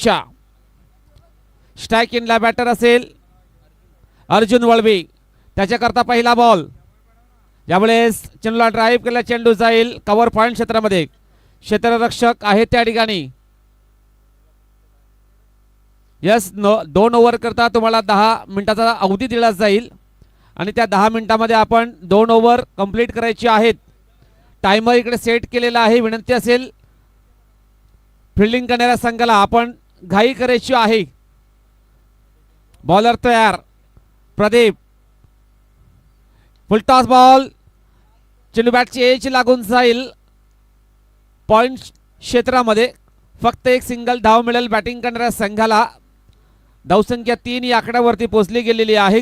शुभेच्छा. Strike इनला batter असेल अर्जुन वळवी, त्याच्याकरता पहिला बॉल. यावेळेस चेंडूला ड्राईव्ह केला, चेंडू जाईल कव्हर पॉइंट क्षेत्रामध्ये. क्षेत्ररक्षक आहे त्या ठिकाणी. यस, 2 ओव्हर करता तुम्हाला 10 मिनिटाचा अवधी दिला जाईल आणि त्या 10 मिनिटामध्ये आपण 2 ओव्हर कंप्लीट करायची आहेत. टायमर इकडे सेट केलेला आहे. विनंती असेल फिल्डिंग करणाऱ्या संघाला आपण घाई करायची आहे. बॉलर तयार प्रदीप. फुलटॉस बॉल, चेंडू बॅटची एज लागून जाईल पॉइंट क्षेत्रामध्ये. फक्त एक सिंगल धाव मिळेल बॅटिंग करणाऱ्या संघाला. धावसंख्या 3 या आकड्यावरती पोहोचली गेलेली आहे.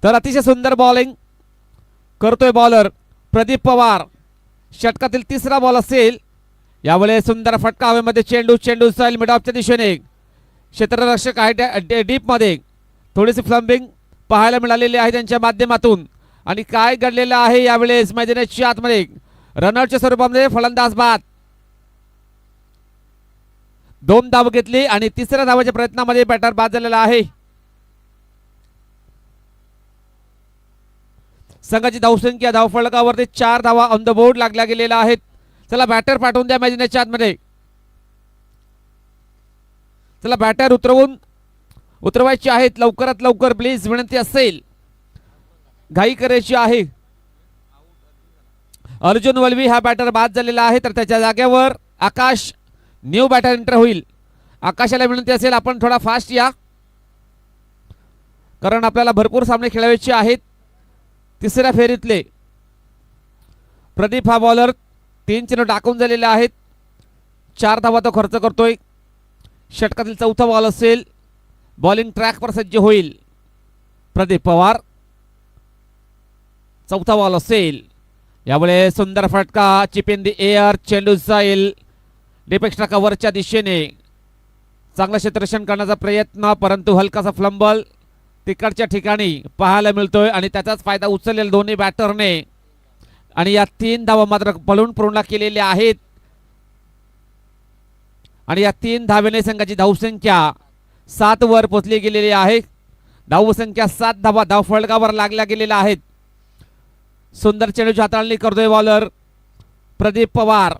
तर अतिशय सुंदर बॉलिंग करतोय बॉलर प्रदीप पवार. षटकातील 3रा बॉल असेल. यावेळेस सुंदर फटका हवेमध्ये, चेंडू जाईल मिड ऑफच्या दिशेने. क्षेत्ररक्षक आहे डीप मध्ये. थोडीशी फ्लंबिंग पाहायला मिळालेली आहे त्यांच्या माध्यमातून. आणि काय घडलेलं आहे यावेळेस मैदानाच्या आतमध्ये रनआउटच्या स्वरूपामध्ये फलंदाज बाद. 2 धाव घेतली आणि 3ऱ्या धावाच्या प्रयत्नामध्ये बॅटर बाद झालेला आहे. संघाची धावसंख्या धावफलकावरती 4 धावा ऑन द बोर्ड लागल्या गेलेल्या आहेत. चला बॅटर पाठवून द्या मैदानाच्या आतमध्ये. चला बॅटर उतरवायचे आहेत लवकरात लवकर प्लीज, विनंती असेल. घाई करायची आहे. अर्जुन वल्वी हा बॅटर बाद झालेला आहे, तर त्याच्या जागेवर आकाश न्यू बॅटर एंटर होईल. आकाशाला विनंती असेल आपण थोडा फास्ट या, कारण आपल्याला भरपूर सामने खेळायचे आहेत 3ऱ्या फेरीतले. प्रदीप हा बॉलर 3 चेंडू टाकून झालेले आहेत. 4 धावा तो खर्च करतोय. षटकातील 4था बॉल असेल. बॉलिंग ट्रॅकवर सज्ज होईल प्रदीप पवार. 4था बॉल असेल. यावेळेस सुंदर फटका, चिप इन दी एअर, चेंडू जाईल डिपेक्स्ट्रा कव्हरच्या दिशेने. चांगला क्षेत्ररक्षण करण्याचा प्रयत्न, परंतु हलकासा फ्लंबल तिकडच्या ठिकाणी पाहायला मिळतोय आणि त्याचाच फायदा उचललेला दोन्ही बॅटरने. आणि या 3 धावा मात्र पळून पूर्ण केलेल्या आहेत. आणि या 3 धावेने संघाची धावसंख्या 7 वर पोहोचली गेलेली आहे. धावसंख्या 7 धावा धावफलकावर लागल्या गेलेल्या आहेत. सुंदर चेंडूची हाताळणी करतोय बॉलर प्रदीप पवार.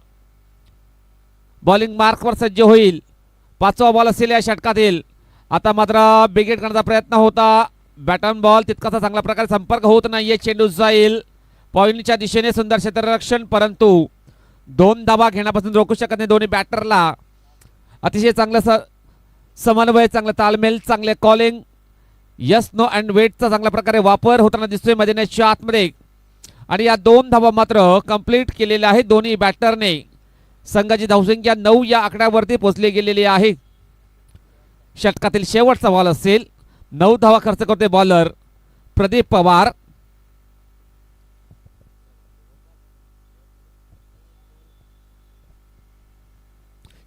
बॉलिंग मार्कवर सज्ज होईल. 5वा बॉल असेल या षटकातील. आता मात्र बिगेट करण्याचा प्रयत्न होता. बॅटन बॉल तितकासा चांगल्या प्रकारे संपर्क होत नाहीये. चेंडू जाईल पॉइंटच्या दिशेने. सुंदर क्षेत्ररक्षण, परंतु 2 धावा घेण्यापासून रोखू शकत नाही दोन्ही बॅटरला. अतिशय चांगलं समन्वय, चांगलं ताळमेल, चांगले कॉलिंग, यस नो अँड वेटचा चांगल्या प्रकारे वापर होताना दिसतोय मैदानाच्या आतमध्ये. आणि या 2 धावा मात्र कंप्लीट केलेल्या आहेत दोन्ही बॅटरने. संघाची धावसंख्या 9 या आकड्यावरती पोहोचली गेलेली आहे. षटकातील शेवटचा बॉल असेल. 9 धावा खर्च करते बॉलर प्रदीप पवार.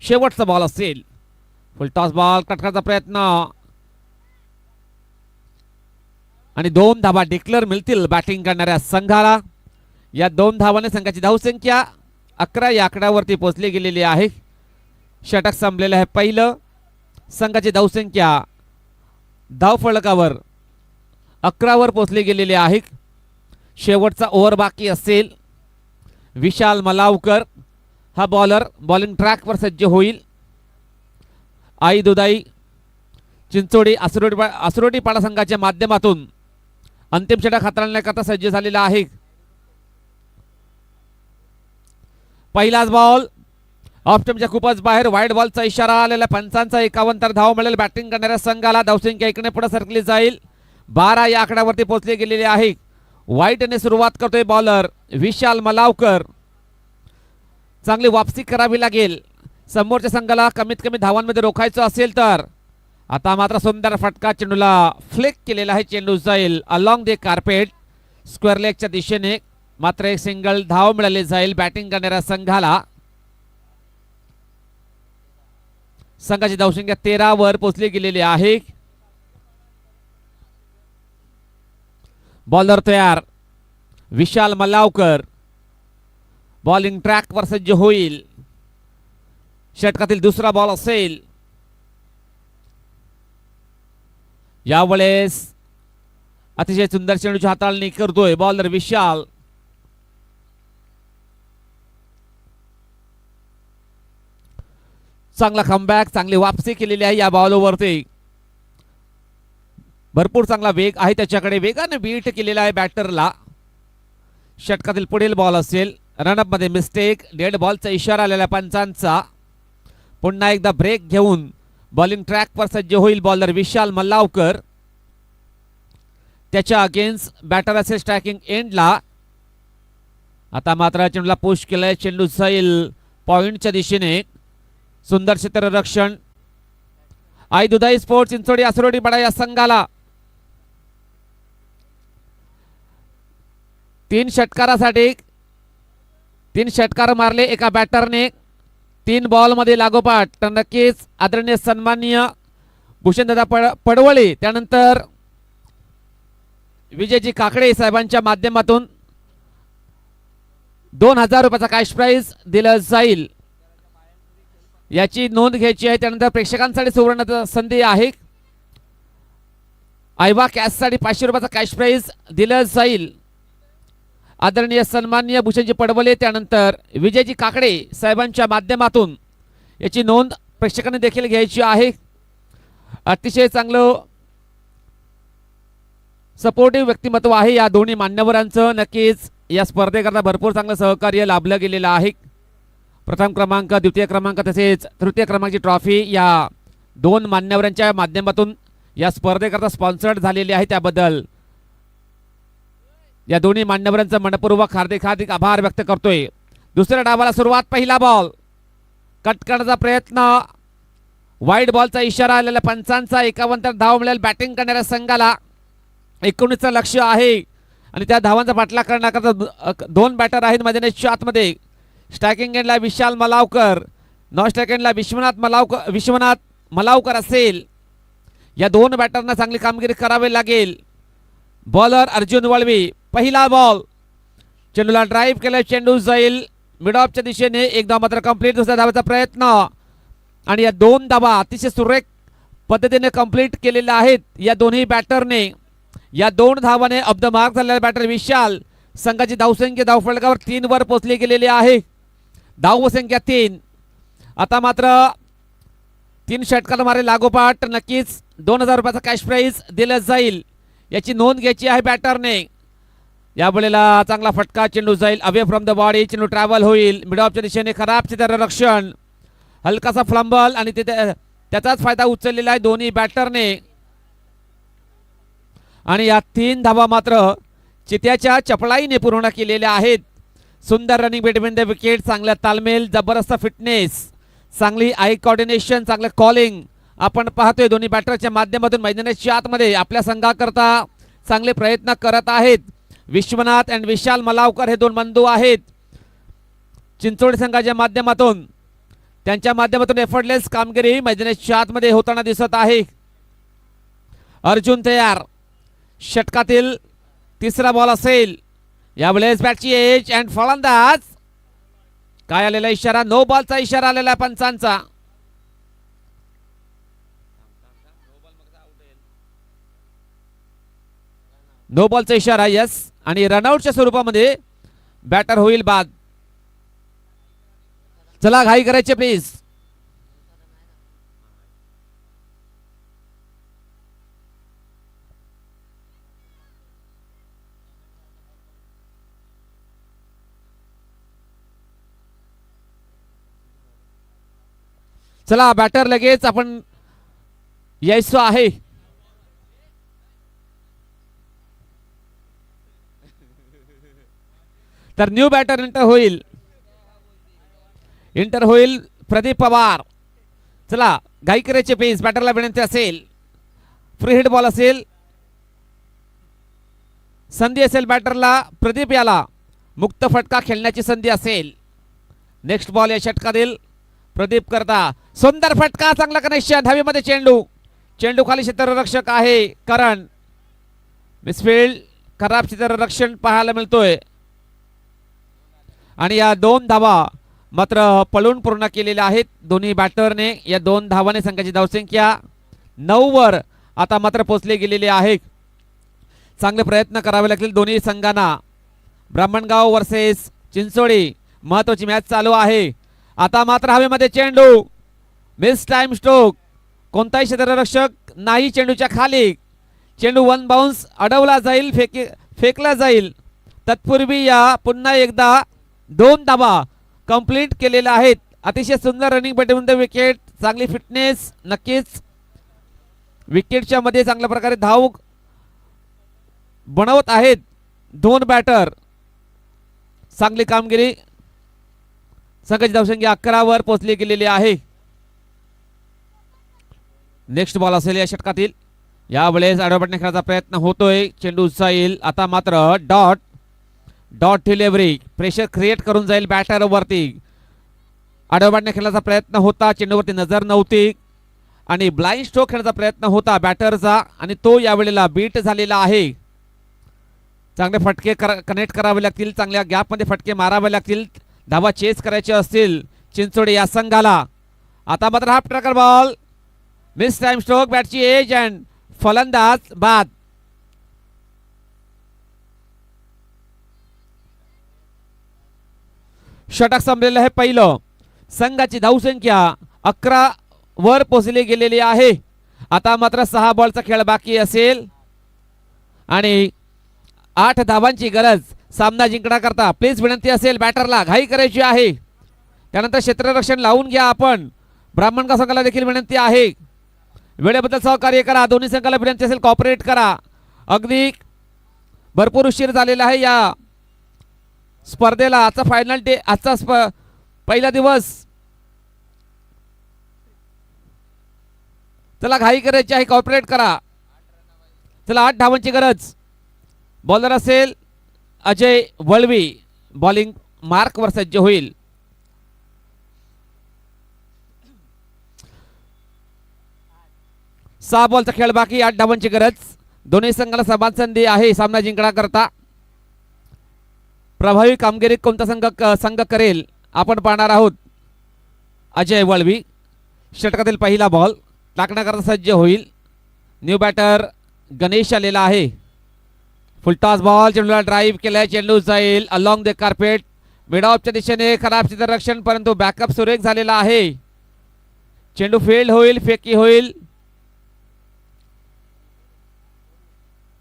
शेवटचा बॉल असेल. फुलटॉस बॉल कट करण्याचा प्रयत्न आणि 2 धावा डिक्लेअर मिळतील बॅटिंग करणाऱ्या संघाला. या 2 धावाने संघाची धावसंख्या 11 या आकड्यावरती पोहोचली गेलेली आहे. षटक संपलेलं आहे पहिलं. संघाची धावसंख्या धावफलकावर 11 वर पोहोचली गेलेली आहे. शेवटचा ओव्हर बाकी असेल. विशाल मलावकर हा बॉलर बॉलिंग ट्रॅकवर सज्ज होईल. आई दुधाई चिंचोडी आसरोटी पाडा संघाच्या माध्यमातून अंतिम षटक हाताळण्याकरता सज्ज झालेला आहे. पहिलाच बॉल ऑफ स्टंपच्या खूपच बाहेर, वाईड बॉलचा इशारा आलेला. पंचांचा 51 तर धाव मिळेल बॅटिंग करणाऱ्या संघाला. धावसंख्या इकडे पुढे सरकली जाईल. 12 या आकड्यावरती पोहोचली गेलेली आहे. वाईटने सुरुवात करतोय बॉलर विशाल मलावकर. चांगली वापसी करावी लागेल समोरच्या संघाला कमीत कमी धावांमध्ये रोखायचं असेल तर. आता मात्र सुंदर फटका, चेंडूला फ्लिक केलेला आहे. चेंडू जाईल अलॉंग द कार्पेट स्क्वेअर लेगच्या दिशेने. मात्र एक सिंगल धाव मिळाली जाईल बॅटिंग करणाऱ्या संघाला. संघाची धावसंख्या 13 वर पोहोचली गेलेली आहे. बॉलर तयार विशाल मल्लावकर. बॉलिंग ट्रॅकवर सज्ज होईल. षटकातील दुसरा बॉल असेल. यावेळेस अतिशय सुंदर चेंडूची हाताळणी करतोय बॉलर विशाल. चांगला कमबॅक, चांगली वापसी केलेली आहे या बॉलवरती. भरपूर चांगला वेग आहे त्याच्याकडे. वेगाने बीट केलेला आहे बॅटरला. षटकातील पुढील बॉल असेल. रनअप मध्ये मिस्टेक. डेड बॉलचा इशारा आलेला पंचांचा. पुन्हा एकदा ब्रेक घेऊन बॉलिंग ट्रॅकवर सज्ज होईल बॉलर विशाल मल्लावकर. त्याच्या अगेन्स्ट बॅटर असेल स्ट्रायकिंग एंडला. आता मात्र चेंडूला पुश केलाय. चेंडू जाईल पॉइंटच्या दिशेने. सुंदर क्षेत्ररक्षण. आई दुधाई स्पोर्ट्स चिंचोडी आसरोडी बडा या संघाला 3 षटकारासाठी 3 षटकार मारले एका बॅटरने 3 बॉल मध्ये लागोपाठ. तर नक्कीच आदरणीय सन्माननीय भूषणदादा पडवळे त्यानंतर विजयजी काकडे साहेबांच्या माध्यमातून 2000 रुपयाचा कॅश प्राइज दिला जाईल. याची नोंद घ्यायची आहे. त्यानंतर प्रेक्षकांसाठी सुवर्ण संधी आहे. आयवा कॅशसाठी 500 रुपयाचा कॅश प्राइज दिला जाईल. आदरणीय सन्माननीय भूषणजी पडवले त्यानंतर विजयजी काकडे साहेबांच्या माध्यमातून याची नोंद प्रेक्षकांनी देखील घ्यायची आहे. अतिशय चांगलं सपोर्टिव्ह व्यक्तिमत्व आहे या दोन्ही मान्यवरांचं. नक्कीच या स्पर्धेकरता भरपूर चांगलं सहकार्य लाभलं गेलेलं आहे. प्रथम क्रमांक, द्वितीय क्रमांक तसेच तृतीय क्रमांकाची ट्रॉफी या 2 मान्यवरांच्या माध्यमातून या स्पर्धेकरता स्पॉन्सर्ड झालेली आहे. त्याबद्दल या दोन्ही मान्यवरांचं मनपूर्वक हार्दिक हार्दिक आभार व्यक्त करतोय. दुसऱ्या डावाला सुरुवात. पहिला बॉल कट करण्याचा प्रयत्न. वाईड बॉलचा इशारा आलेला पंचांचा. 51 धाव मिळेल बॅटिंग करणाऱ्या संघाला. 19चं लक्ष आहे आणि त्या धावांचा पाठलाग करण्याकरता 2 बॅटर आहेत मैदानाच्या आतमध्ये. स्ट्रायकिंग एंडला विशाल मलावकर. नॉन स्ट्रायकिंग एंडला विश्वनाथ मलावकर असेल. या 2 बॅटरना चांगली कामगिरी करावी लागेल. बॉलर अर्जुन वळवी. पहिला बॉल. चेंडूला ड्राईव्ह केला. चेंडू जाईल मिड ऑफच्या दिशेने. 1 धाव मात्र कंप्लीट. दुसऱ्या धावाचा प्रयत्न आणि या 2 धावा अतिशय सुरेख पद्धतीने कंप्लीट केलेल्या आहेत या दोन्ही बॅटरने. या 2 धावाने ऑफ द मार्क झालेला बॅटर विशाल. संघाची धावसंख्या धावफलकावर 3 वर पोहोचली गेलेली आहे. धावसंख्या 3. आता मात्र 3 षटकार मारे लागोपाठ. नक्कीच 2000 रुपयाचा कॅश प्राइज दिला जाईल. याची नोंद घ्यायची आहे बॅटरने. या वेळेला चांगला फटका. चेंडू जाईल अवे फ्रॉम द बॉडी. चेंडू ट्रॅव्हल होईल मिड ऑफच्या दिशेने. खराब क्षेत्ररक्षण. हलकासा फ्लंबल आणि त्याचाच फायदा उचललेला आहे दोन्ही बॅटरने. आणि या 3 धावा मात्र चित्याच्या चपळाईने पूर्ण केलेल्या आहेत. सुंदर रनिंग बिटवीन द विकेट. चांगला तालमेल, जबरदस्त फिटनेस, चांगली आय कोऑर्डिनेशन, चांगलं कॉलिंग आपण पाहतोय दोन्ही बॅटरच्या माध्यमातून. मैदानाच्या आतमध्ये आपल्या संघाकरता चांगले प्रयत्न करत आहेत. विश्वनाथ अँड विशाल मलावकर हे 2 बंधू आहेत. चिंचोडी संघाच्या माध्यमातून त्यांच्या माध्यमातून एफर्टलेस कामगिरी मैदानाच्या आतमध्ये होताना दिसत आहे. अर्जुन तयार. षटकातील 3रा बॉल असेल. यावेळेस बॅटची एज अँड फलंदाज. काय आलेला इशारा? नो बॉलचा इशारा आलेला पंचांचा. नो बॉलचा इशारा. यस. आणि रनआउटच्या स्वरूपामध्ये बॅटर होईल बाद. चला घाई करायचे प्लीज. चला बॅटर लगेच आपण यायचो आहे. तर न्यू बॅटर इंटर होईल प्रदीप पवार. चला घाई करायचे पेस. बॅटरला विनंती असेल. फ्री हिट बॉल असेल. संधी असेल बॅटरला. प्रदीप याला मुक्त फटका खेळण्याची संधी असेल. नेक्स्ट बॉल या षटकातील प्रदीप करता. सुंदर फटका. चांगला कनेक्शन. हवेमध्ये चेंडू. चेंडू खाली क्षेत्ररक्षक आहे करण. मिसफील्ड खराब क्षेत्ररक्षण पाहायला मिळतोय आणि या 2 धावा मात्र पळून पूर्ण केलेल्या आहेत दोन्ही बॅटरने. या 2 धावाने संघाची धावसंख्या 9 वर आता मात्र पोहोचले गेलेले आहे. चांगले प्रयत्न करावे लागतील दोन्ही संघांना. ब्राह्मणगाव वर्सेस चिंचोडी महत्वाची मॅच चालू आहे. आता मात्र हवेमध्ये चेंडू, मिस टाइम स्ट्रोक, कोणताही क्षेत्ररक्षक नाही चेंडूच्या खाली. चेंडू वन बाउन्स अडवला जाईल, फेकला जाईल. तत्पूर्वी या पुन्हा एकदा 2 धावा कंप्लीट केलेल्या आहेत. अतिशय सुंदर रनिंग बिटवीन द विकेट, चांगली फिटनेस. नक्कीच विकेटच्या मध्ये चांगल्या प्रकारे धाव बनवत आहेत 2 बॅटर. चांगली कामगिरी. संघाची धावसंख्या 11 वर पोहोचली गेलेली आहे. नेक्स्ट बॉल असेल या षटकातील. यावेळेस आडवपटने खेळायचा प्रयत्न होतोय. चेंडू जाईल. आता मात्र डॉट डिलिव्हरी, प्रेशर क्रिएट करून जाईल बॅटर वरती. आडवपटने खेळायचा प्रयत्न होता, चेंडूवरती नजर नव्हती आणि ब्लाइंड स्ट्रोक खेळण्याचा प्रयत्न होता बॅटरचा आणि तो यावेळेला बीट झालेला आहे. चांगले फटके कनेक्ट करावे लागतील, चांगल्या गॅपमध्ये फटके मारावे लागतील धावा चेस करायचे असतील चिंचोडी या संघाला. आता मात्र half tracker ball, miss time stroke, बॅटची एज अँड फलंदाज बाद. षटक संपलेलं आहे पहिलं. संघाची धावसंख्या 11 वर पोहोचली गेलेली आहे. आता मात्र 6 बॉलचा खेळ बाकी असेल आणि 8 धावांची गरज सामना जिंकण्याकरता. प्लीज विनंती असेल बॅटरला, घाई करायची आहे. त्यानंतर क्षेत्ररक्षण लावून घ्या आपण. ब्राह्मणगाव संघाला देखील विनंती आहे, वेळेबद्दल सहकार्य करा. दोन्ही संघाला विनंती असेल कॉपरेट करा. अगदी भरपूर उशीर झालेला आहे या स्पर्धेला. आजचा फायनल डे, आजचा पहिला दिवस. चला घाई करायची आहे, कॉपरेट करा. चला 8 धावांची गरज. बॉलर असेल अजय वळवी, बॉलिंग मार्कवर सज्ज होईल. सहा बॉलचा खेळ बाकी, 8 धावांची गरज. दोन्ही संघाला समान संधी आहे सामना जिंकण्याकरता. प्रभावी कामगिरी कोणता संघ करेल आपण पाहणार आहोत. अजय वळवी षटकातील पहिला बॉल टाकण्याकरता सज्ज होईल. न्यू बॅटर गणेश आलेला आहे. फुलटॉस बॉल, चेंडूला ड्राईव्ह केलाय, चेंडू जाईल अलॉंग द कार्पेट, मिड ऑफच्या दिशेने. खराब क्षेत्ररक्षण परंतु बॅकअप सुरेख झालेला आहे. चेंडू फेल्ड होईल, फेकी होईल.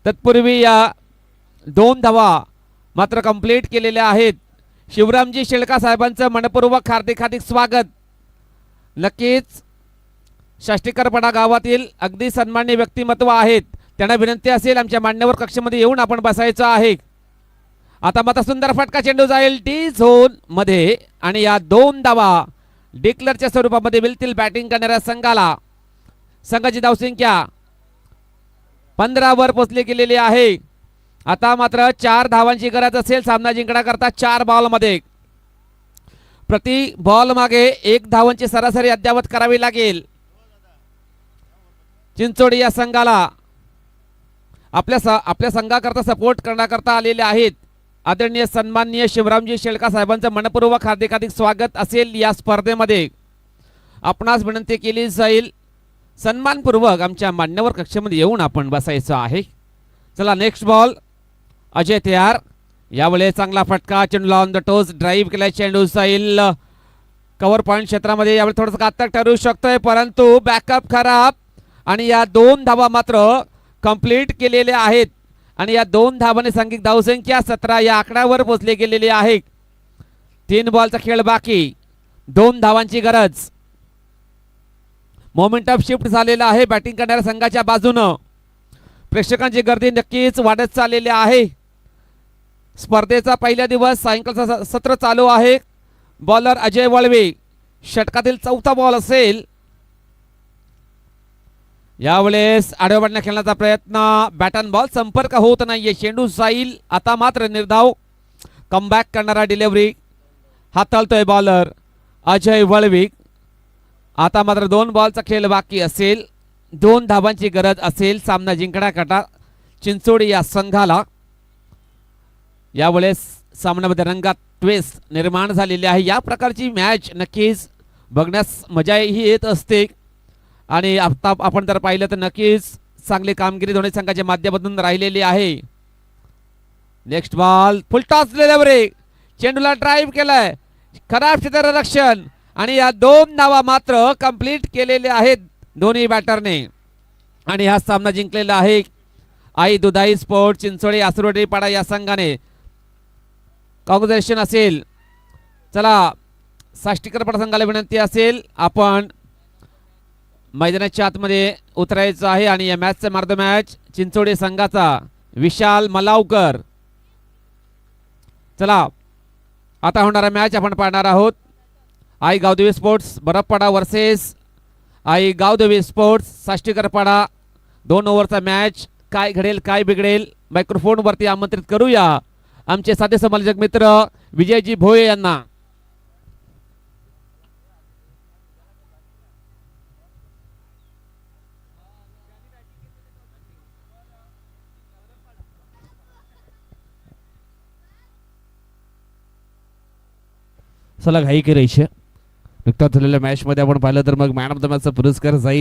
तत्पूर्वी या 2 धावा मात्र कंप्लीट केलेल्या आहेत. शिवरामजी शेळका साहेबांचं मनपूर्वक हार्दिक स्वागत. नक्कीच शाष्टीकरपडा गावातील अगदी सन्माननीय व्यक्तिमत्व आहेत. त्यांना विनंती असेल आमच्या मान्यवर कक्षामध्ये येऊन आपण बसायचं आहे. आता मात्र सुंदर फटका, चेंडू जाईल डी झोन मध्ये आणि या 2 धावा डिक्लेअरच्या स्वरूपामध्ये मिळतील बॅटिंग करणाऱ्या संघाला. संघाची धावसंख्या 15 वर पोहोचली गेलेली आहे. आता मात्र 4 धावांची गरज असेल सामना जिंकण्याकरता. 4 बॉलमध्ये प्रति बॉल मागे 1 धावांची सरासरी अद्यावत करावी लागेल चिंचोडी या संघाला. आपल्या संघाकरता सपोर्ट करण्याकरता आलेले आहेत आदरणीय सन्माननीय शिवरामजी शेळका साहेबांचं मनपूर्वक हार्दिक स्वागत असेल या स्पर्धेमध्ये. आपणास विनंती केली जाईल सन्मानपूर्वक आमच्या मान्यवर कक्षेमध्ये येऊन आपण बसायचं आहे. चला नेक्स्ट बॉल. अजय तयार. यावेळेस चांगला फटका, चेंडूला ऑन द टोज ड्राईव्ह केला, चेंडू जाईल कव्हर पॉइंट क्षेत्रामध्ये. यावेळी थोडंसं घातक ठरू शकतोय परंतु बॅकअप खराब आणि या 2 धावा मात्र कंप्लीट केलेल्या आहेत आणि या 2 धावांनी सांघिक धावसंख्या 17 या आकड्यावर पोहोचले गेलेली आहे. 3 बॉलचा खेळ बाकी, 2 धावांची गरज. मोमेंटम शिफ्ट झालेला आहे बॅटिंग करणाऱ्या संघाच्या बाजूनं. प्रेक्षकांची गर्दी नक्कीच वाढत चाललेली आहे. स्पर्धेचा पहिला दिवस, सायंकाळचा सत्र चालू आहे. बॉलर अजय वळवे, षटकातील 4था बॉल असेल. यावेळेस आडव्या खेळण्याचा प्रयत्न, बॅटन बॉल संपर्क होत नाहीये, चेंडू जाईल. आता मात्र निर्धाव कमबॅक करणारा डिलिव्हरी हाताळतोय बॉलर अजय वळवी. आता मात्र 2 बॉलचा खेळ बाकी असेल, 2 धावांची गरज असेल सामना जिंकण्याकरता चिंचोडी या संघाला. यावेळेस सामन्यामध्ये रंगात ट्विस्ट निर्माण झालेली आहे. या प्रकारची मॅच नक्कीच बघण्यास मजाही येत असते आणि आता आपण जर पाहिलं तर नक्कीच चांगली कामगिरी दोन्ही संघाच्या माध्यमातून राहिलेली आहे. Next ball full toss break, चेंडूला ड्राईव्ह केलाय, खराब क्षेत्ररक्षण आणि या 2 धावा मात्र कंप्लीट केलेल्या आहेत दोन्ही बॅटरने आणि हा सामना जिंकलेला आहे आई दुधाई स्पोर्ट चिंचोळी आसुर्डी पाडा या संघाने. कॉंग्रॅच्युलेशन असेल. चला साष्टीकर पाडा संघाला विनंती असेल आपण मैदानाच्या आतमध्ये उतरायचं आहे आणि या मॅचचा मार्द मॅच चिंचोळी संघाचा विशाल मलावकर. चला आता होणारा मॅच आपण पाहणार आहोत. Aai Gaondevi sports Barafpada versus Aai Gaondevi sports Sashtikarpada. 2 ओव्हरचा मॅच. काय घडेल काय बिघडेल मायक्रोफोन वरती आमंत्रित करूया आमचे साधे समालोचक मित्र विजयजी भोये यांना. चला घाई करायची. नुकताच झालेल्या मॅच मध्ये आपण पाहिलं तर मग मॅन ऑफ द मॅचचा पुरस्कार जाईल